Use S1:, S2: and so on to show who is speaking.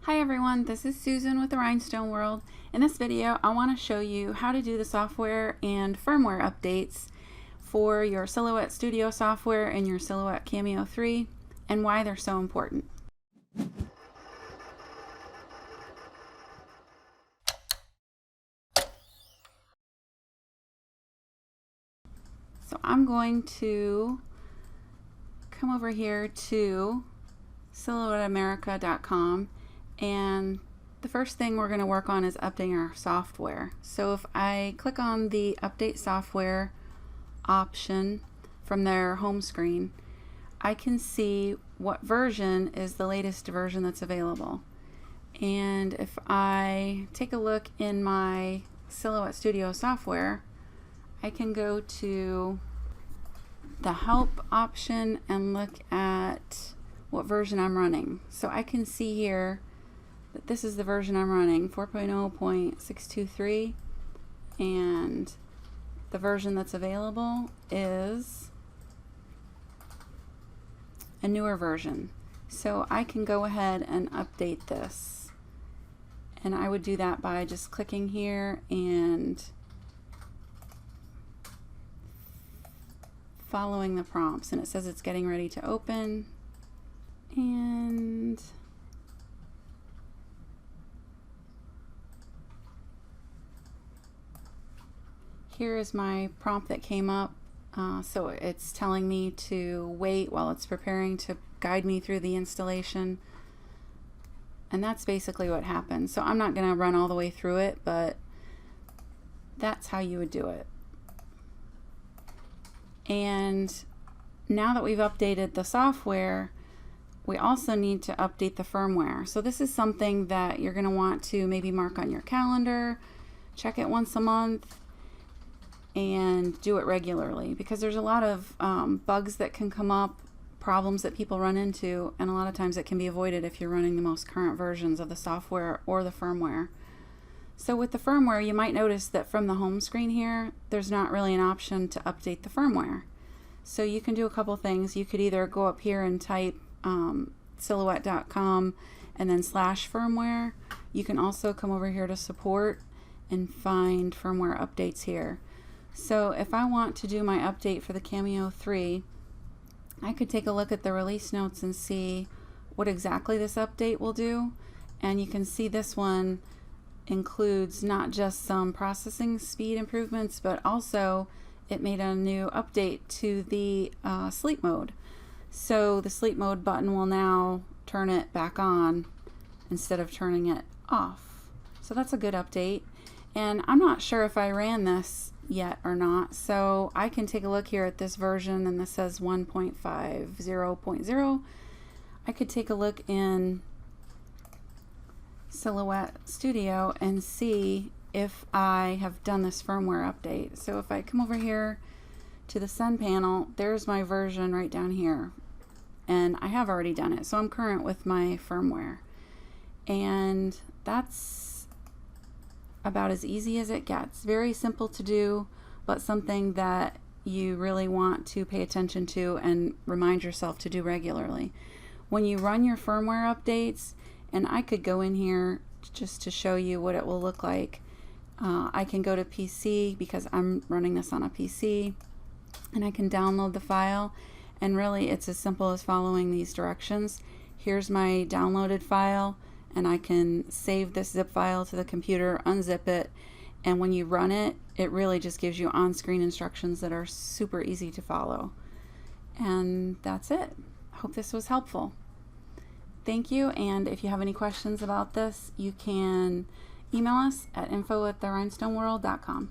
S1: Hi everyone, this is Susan with the Rhinestone World. In this video, I want to show you how to do the software and firmware updates for your Silhouette Studio software and your Silhouette Cameo 3 and why they're so important. So I'm going to come over here to silhouetteamerica.com, and the first thing we're going to work on is updating our software. So if I click on the update software option from their home screen, I can see what version is the latest version that's available. And if I take a look in my Silhouette Studio software, I can go to the help option and look at what version I'm running. So I can see here that this is the version I'm running, 4.0.623, and the version that's available is a newer version. So I can go ahead and update this, and I would do that by just clicking here and following the prompts, and it says it's getting ready to open. And here is my prompt that came up. So it's telling me to wait while it's preparing to guide me through the installation. And that's basically what happened. So I'm not going to run all the way through it, but that's how you would do it. And now that we've updated the software, we also need to update the firmware. So this is something that you're going to want to maybe mark on your calendar, check it once a month, and do it regularly, because there's a lot of bugs that can come up, problems that people run into, and a lot of times it can be avoided if you're running the most current versions of the software or the firmware. So with the firmware, you might notice that from the home screen here, there's not really an option to update the firmware. So you can do a couple things. You could either go up here and type silhouette.com and then /firmware. You can also come over here to support and find firmware updates here. So if I want to do my update for the Cameo 3, I could take a look at the release notes and see what exactly this update will do. And you can see this one includes not just some processing speed improvements, but also it made a new update to the sleep mode. So the sleep mode button will now turn it back on instead of turning it off. So that's a good update. And I'm not sure if I ran this yet or not, so I can take a look here at this version, and this says 1.50.0. I could take a look in Silhouette Studio and see if I have done this firmware update. So if I come over here to the Send panel, there's my version right down here, and I have already done it, so I'm current with my firmware. And that's about as easy as it gets. Very simple to do, but something that you really want to pay attention to and remind yourself to do regularly. When you run your firmware updates, and I could go in here just to show you what it will look like. I can go to PC because I'm running this on a PC, and I can download the file, and really it's as simple as following these directions. Here's my downloaded file, and I can save this zip file to the computer, unzip it, and when you run it, it really just gives you on-screen instructions that are super easy to follow. And that's it. Hope this was helpful. Thank you, and if you have any questions about this, you can email us at info@therhinestoneworld.com.